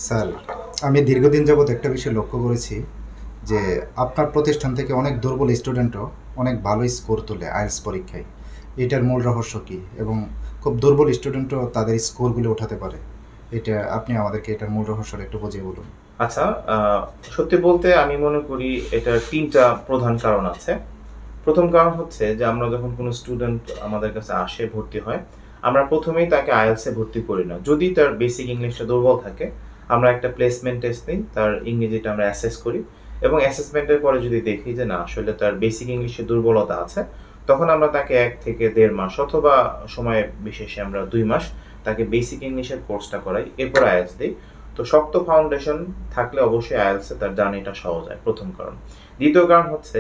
Sir, আমি দীর্ঘদিন যাবৎ একটা বিষয় লক্ষ্য করেছি যে আপনার প্রতিষ্ঠান থেকে অনেক দুর্বল স্টুডেন্টও অনেক ভালো স্কোর তোলে আইএলটিএস পরীক্ষায়। এটার মূল রহস্য কী? এবং খুব দুর্বল স্টুডেন্টও তাদের স্কোরগুলো ওঠাতে পারে। এটা আপনি আমাদেরকে এটার মূল রহস্যটা একটু বুঝিয়ে বলুন। আচ্ছা, সত্যি বলতে আমি মনে করি এটার ৩ টা প্রধান কারণ আছে। ১ম কারণ হচ্ছে যে আমরা যখন কোনো স্টুডেন্ট আমাদের কাছে আসে, ভর্তি হয়, আমরা ১ম এই তাকে IELTS এ ভর্তি করি না। যদি তার বেসিক ইংলিশটা দুর্বল থাকে, আমরা একটা প্লেসমেন্ট টেস্ট নেই, তার ইংরেজিটা আমরা অ্যাসেস করি এবং অ্যাসেসমেন্টের পরে যদি দেখি যে না আসলে তার বেসিক ইংলিশে দুর্বলতা আছে, তখন আমরা তাকে ১ থেকে ১.৫ মাস অথবা সময় বিশেষে আমরা ২ মাস তাকে বেসিক ইংলিশের কোর্সটা করাই, এরপর IELTS দেই। তো শক্ত ফাউন্ডেশন থাকলে অবশ্যই IELTS এ তার জার্নিটা সহজ হয়, ১ম কারণ। ২য় কারণ হচ্ছে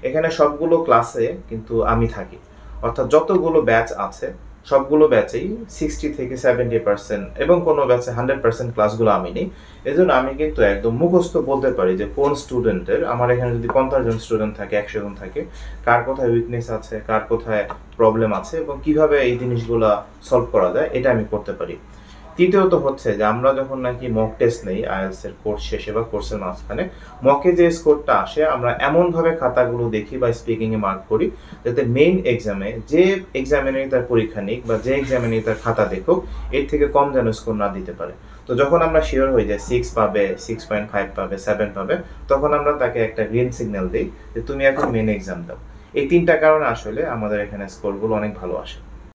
এখানে সবগুলো ক্লাসে কিন্তু আমি থাকি। অর্থাৎ যতগুলো ব্যাচ আছে, সবগুলো ব্যাচেই 60 থেকে 70% এবং কোনো ব্যাচে 100% ক্লাসগুলো আমি নেই। এজন্য আমি কিন্তু একদম মুখস্থ বলতে পারি যে কোন স্টুডেন্টের, আমার এখানে যদি ৫০ জন স্টুডেন্ট থাকে, ১০০ জন থাকে, কার কোথায় উইকনেস আছে, কার কোথায় প্রবলেম আছে এবং কিভাবে এই জিনিসগুলা সলভ করা যায়, এটা আমি করতে পারি। তৃতীয়ত হচ্ছে যে আমরা যখন নাকি মক টেস্ট নেই IELTS এর কোর্স শেষে বা কোর্সের মাঝখানে, মকে যে স্কোরটা আসে আমরা এমনভাবে খাতাগুলো দেখি বা স্পিকিং এ মার্ক করি যাতে মেইন এক্সামে যে এক্সামিনার তার পরীক্ষা নিক বা যে এক্সামিনার তার খাতা দেখুক, এর থেকে কম যেন স্কোর না দিতে পারে। তো যখন আমরা শিওর হই যে 6 পাবে, 6.5 পাবে, 7 পাবে, তখন আমরা তাকে একটা গ্রিন সিগন্যাল দিই যে তুমি এখন মেইন এক্সাম দাও। এই ৩ টা কারণে আসলে আমাদের এখানে স্কোরগুলো অনেক ভালো আসে।